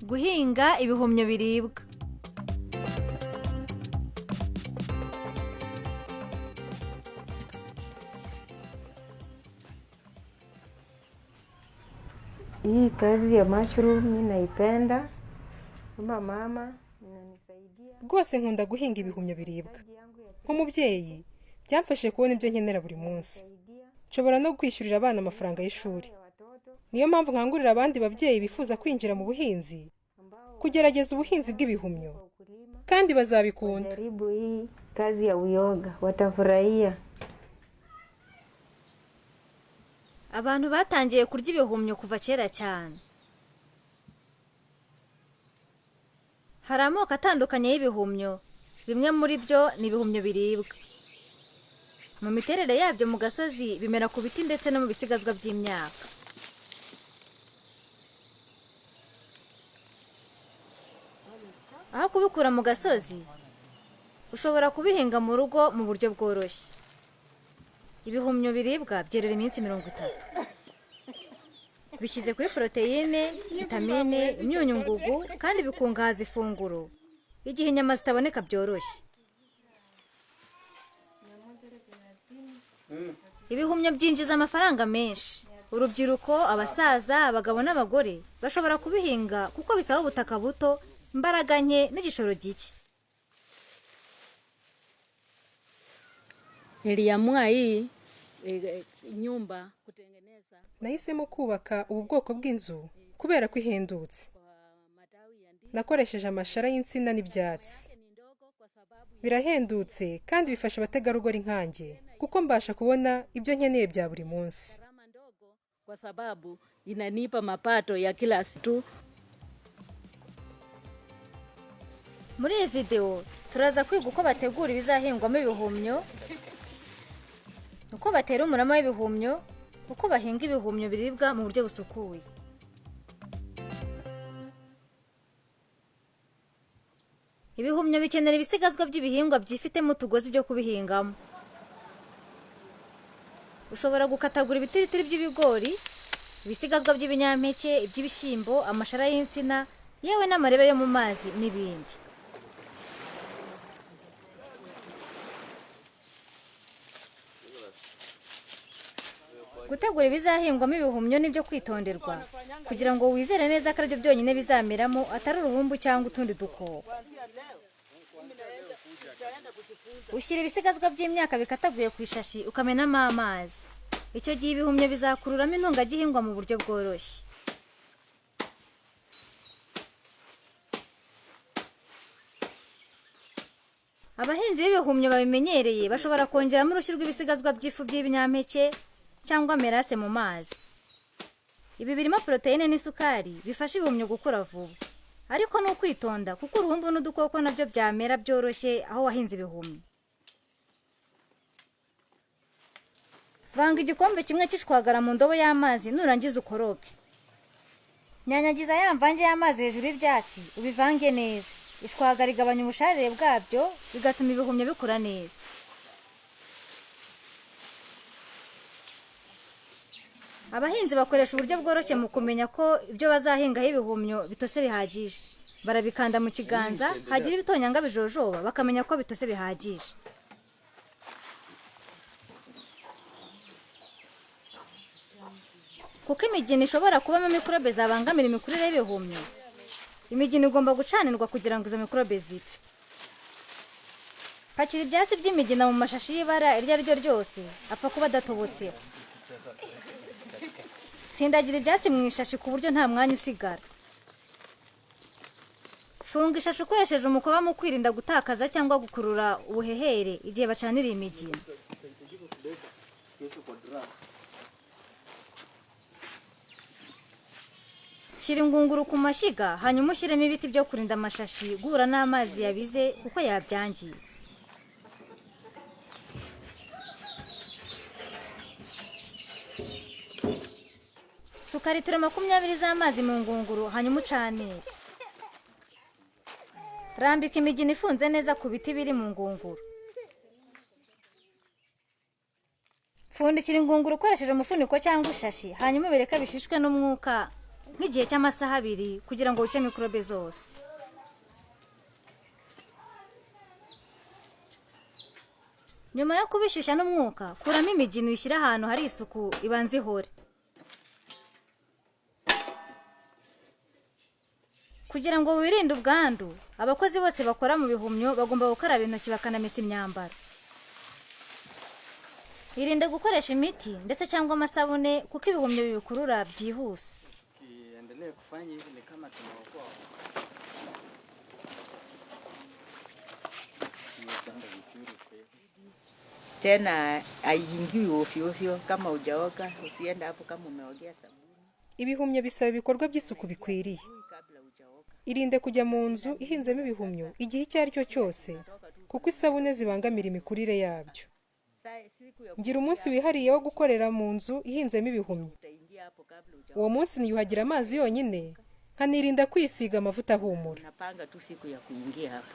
Guhinga ibihumyo biribwa. Hii kazi ya mushroom ninaipenda. Mama inanisaidia. Rwose nkunda guhinga ibihumyo biribwa. Nk'umubyeyi byamfashije kubona ibyo nkenera buri munsi. Nshobora no kwishyurira abana amafaranga y'ishuri. Niyo mpamvu nkangurira abandi babyeyi bifuza kwinjira mu buhinzi kugerageza ubuhinzi bw'ibihumyo kandi bazabikunda. Jaribu hii kazi ya uyoga, watafurahia. Abantu batangiye kurya ibihumyo kuva kera cyane. Hari amoko atandukanye y'ibihumyo, bimwe muri byo ni ibihumyo biribwa. Mu miterere yabyo mu gasozi bimera ku biti ndetse no mu bisigazwa by'imyaka. Aho kubikura mu gasozi, ushobora kubihinga mu rugo mu buryo bworoshye. Ibihumyo biribwa byerera iminsi 30. Bishyize kuri poroteyine, vitamine, imyunyungugu kandi bikungahaza ifunguro igihe inyama zitaboneka byoroshye. Ibihumyo byinjiza amafaranga menshi. Urubyiruko, abasaza, abagabo n'abagore bashobora kubihinga kuko bisaba ubutaka buto, imbaraga nke n'igishoro gike. Niliamua hii nyumba kutengeneza. Nahisemo kubaka ubu bwoko bw'inzu kubera ko ihendutse. Nakoresheje amashara y'insina n'ibyatsi. Birahendutse kandi bifasha abategarugori nkanjye kuko mbasha kubona ibyo nkeneye bya buri munsi. Kwa sababu inanipa mapato ya kila siku. Muri iyi video turaza kwiga uko bategura ibizahingwamo ibihumyo, uko batera umurama w'ibihumyo, uko bahinga ibihumyo biribwa mu buryo busukuye. Ibihumyo bikenera ibisigazwa by'ibihingwa byifitemo utugozi byo kubihingamo. Ushobora gukatagura ibitiritiri by'ibigori, ibisigazwa by'ibinyampeke, iby'ibishyimbo, amashara y'insina, yewe n'amarebe yo mu mazi n'ibindi. Gutegura ibizahingwamo ibihumyo nibyo kwitonderwa kugira ngo wizere neza ko aribyo byonyine bizameramo atari uruhumbu cyangwa utundi dukoko. Ushyira ibisigazwa by'imyaka bikataguye ku ishashi ukamenamo amazi. Icyo gihe ibihumyo bizakururamo intungagihingwa mu buryo bworoshye. Abahinzi b'ibihumyo babimenyereye bashobora kongeramo urushyi rw'ibisigazwa by'ifu by'ibinyampeke cyangwa merase mu mazi. Ibi birimo proteine n'isukari bifasha ibihumyo gukura vuba. Ariko no kwitonda kuko uruhumbu n'udukoko nabyo byamera byoroshye aho wahinze ibihumyo. Vanga igikombe kimwe cy'ishwagara mu ndobo y'amazi nurangiza ukoroge. Nyanyagiza ya mvange y'amazi hejuru y'ibyatsi ubivange neza. Ishwagara igabanya ubusharire bwabyo bigatuma ibihumyo bikura neza. Abahinzi bakoresha uburyo bworoshye mu kumenya ko ibyo bazahingaho ibihumyo bitose bihagije. Barabikanda mu kiganza, hagira ibitonyanga bijojoba bakamenya ko bitose bihagije. Kuko imigini ishobora kubamo mikorobe zabangamira imikurire y'ibihumyo, imigini igomba gucanirwa kugira ngo izo mikorobe zipfe. Pakira ibyatsi by'imigina mu mashashi y'ibara iryo ari ryo ryose apfa kuba adatobotse. Tsindagira ibyatsi mu ishashi ku buryo nta mwanya usigara. Funga ishashi ukoresheje umukoba mu kwirinda gutakaza cyangwa gukurura ubuhehere igihe bacanira imigina. Shyira ingunguru ku mashyiga hanyuma ushyiremo ibiti byo kurinda amashashi guhura n'amazi yabize kuko yabyangiza. Suka litiro 20 z'amazi mu ngunguru hanyuma ucanire. Rambika imigina ifunze neza ku biti biri mu ngunguru. Pfundikira ingunguru ukoresheje umufuniko cyangwa ishashi hanyuma bereka bishishwe n'umwuka nk'igihe cy'amasaha 2 kugira ngo wice mikorobe zose. Nyuma yo kubishyushya n'umwuka, kuramo imigina uyishyira ahantu hari isuku ibanze ihore. Kugira ngo wirinde ubwandu, abakozi bose bakora mu bihumyo bagomba gukaraba intoki bakanamesa imyambaro. Irinde gukoresha imiti ndetse cyangwa amasabune kuko ibihumyo bibikurura byihuse. Endelee kufanya hivi ni kama tunaokoa. Tena haingii ovyo ovyo, kama hujaoga usiende hapo kama umeogea sabuni. Ibihumyo bisaba ibikorwa by'isuku bikwiriye. Irinde kujya mu nzu ihinzemo ibihumyo igihe icyo ari cyo cyose kuko isabune zibangamira imikurire yabyo. Ngira umunsi wihariye wo gukorera mu nzu ihinzemo ibihumyo. Uwo munsi niyuhagira amazi yonyine, nkanirinda kwisiga amavuta ahumura. Napanga tu siku ya kuingia hapo.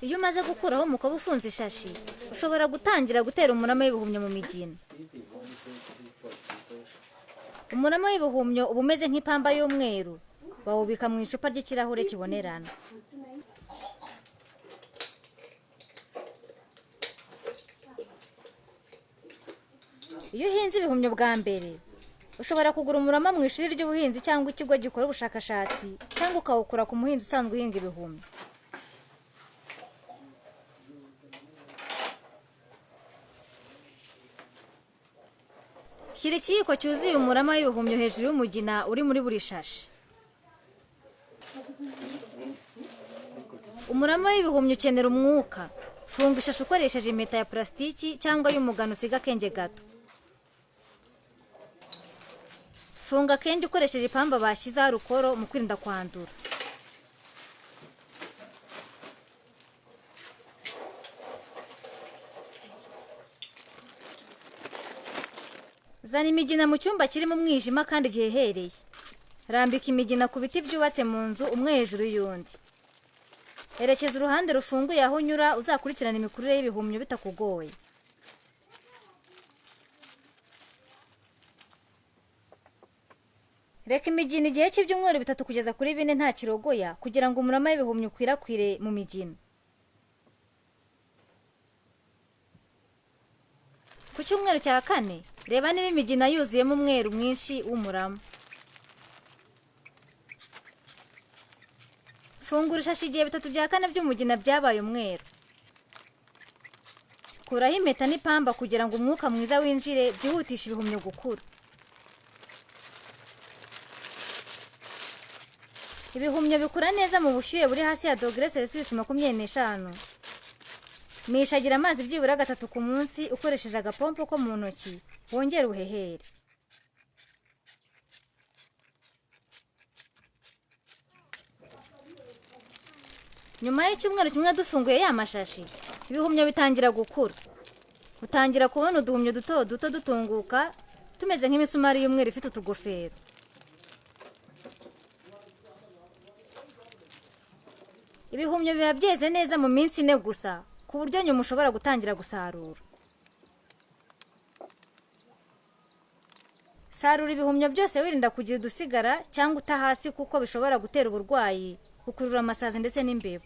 Iyo umaze gukuraho umukoba ufunze ishashi, ushobora gutangira gutera umurama w'ibihumyo mu migina. Umurama w'ibihumyo uba umeze nk'ipamba y'umweru, bawubika mu icupa ry'ikirahure kibonerana. Iyo uhinze ibihumyo bwa mbere, ushobora kugura umurama mu ishuri ry'ubuhinzi cyangwa ikigo gikora ubushakashatsi, cyangwa ukawukura ku muhinzi usanzwe uhinga ibihumyo. Shyira ikiyiko cyuzuye umurama w'ibihumyo hejuru y'umugina uri muri buri shashi. Umurama w'ibihumyo ukenera umwuka. Funga ishashi ukoresheje impeta ya plastiki cyangwa y'umugano usiga akenge gato. Funga akenge ukoresheje ipamba bashyizeho alukoro mu kwirinda kwandura. Zana imigina mu cyumba kirimo umwijima kandi gihehereye. Rambika imigina ku biti byubatse mu nzu umwe hejuru y'undi. Erekeza uruhande rufunguye aho unyura uzakurikirana imikurire y'ibihumyo bitakugoye. Reka imigina igihe cy'ibyumweru 3 kugeza kuri 4 nta kirogoya kugira ngo umurama w'ibihumyo ukwirakwire mu migina. Ku cyumweru cya 4, reba niba imigina yuzuyemo umweru mwinshi w'umurama. Fungura ishashi igihe 3/4 by'umugina byabaye umweru. Kuraho impeta n'ipamba kugira ngo umwuka mwiza winjire byihutisha ibihumyo gukura. Ibihumyo bikura neza mu bushyuhe buri hasi ya °C 25. Mishagira amazi byibura 3 ku munsi ukoresheje agapompo ko mu ntoki, wongera uhehere. Nyuma y'icyumweru kimwe dufunguye ya mashashi, ibihumyo bitangira gukura. Utangira kubona uduhumyo duto duto dutunguka, tumeze nk'imisumari y'umweru ifite utugofero. Ibihumyo biba byeze neza mu minsi 4 gusa, ku buryo nyuma ushobora gutangira gusarura. Sarura ibihumyo byose wirinda kugira udusigara cyangwa uta hasi kuko bishobora gutera uburwayi, gukurura amasazi ndetse n'imbeba.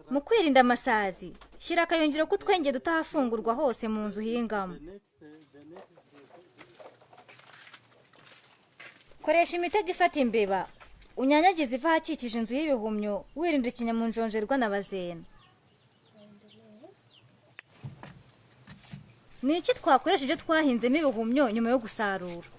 Mu kwirinda amasazi, shyira akayungiro k'utwenge dutahafungurwa hose mu nzu uhingamo. Koresha imitego ifata imbeba, unyanyagiza iva ahakikije inzu y'ibihumyo wirinda ikinyamunjonjerwa n'abazena. Ni iki twakoresha ibyo twahinzemo ibihumyo nyuma yo gusarura?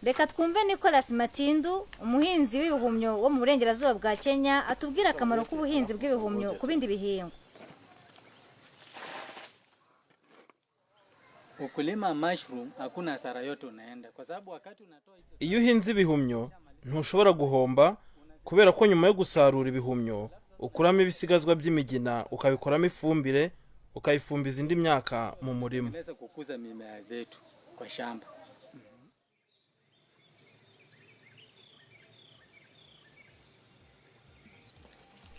Reka twumve Nicholas Matindu, umuhinzi w'ibihumyo wo mu burengerazuba bwa Kenya, atubwira akamaro k'ubuhinzi bw'ibihumyo ku bindi bihingwa. Ukulima mushroom hakuna hasara yote unaenda kwa sababu wakati unatoa iyo uhinze ibihumyo ntushobora guhomba kubera ko nyuma yo gusarura ibihumyo ukuramo ibisigazwa by'imigina ukabikoramo ifumbire ukayifumbiza indi myaka mu murima. Tunaweza kukuza mimea zetu kwa shamba.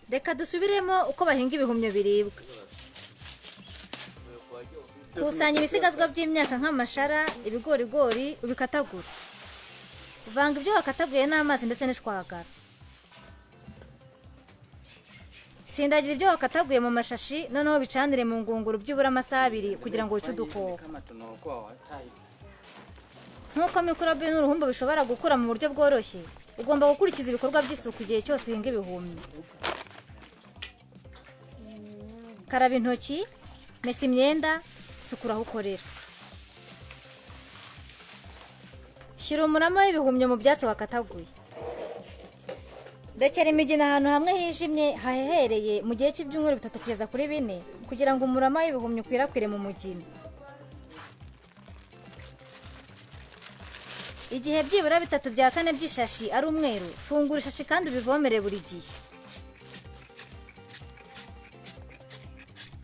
reka dusubiremo uko bahinga ibihumyo biribwa. Kusanya ibisigazwa by'imyaka nk'amashara, ibigorigori ubikatagura. Vanga ibyo wakataguye n'amazi ndetse n'ishwagara. Sindagira ibyo wakataguye mu mashashi noneho bicanire mu ngunguru byibura amasaha 2 kugira ngo wice udukoko. Nk'uko mikorobe n'uruhumbu bishobora gukura mu buryo bworoshye, ugomba gukurikiza ibikorwa by'isuku igihe cyose uhinga ibihumyo. Karaba intoki, mesa imyenda, sukura aho ukorera. Shyira umurama w'ibihumyo mu byatsi wakataguye. Rekera imigina ahantu hamwe hijimye hahehereye mu gihe cy'ibyumweru 3 kugeza kuri 4 kugira ngo umurama w'ibihumyo ukwirakwire mu mugina. Igihe byibura 3/4 by'ishashi ari umweru, fungura ishashi kandi ubivomere buri gihe.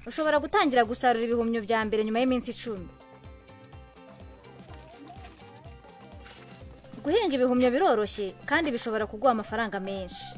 Ushobora gutangira gusarura ibihumyo bya mbere nyuma y'iminsi 10. Guhinga ibihumyo biroroshye kandi bishobora kuguha amafaranga menshi.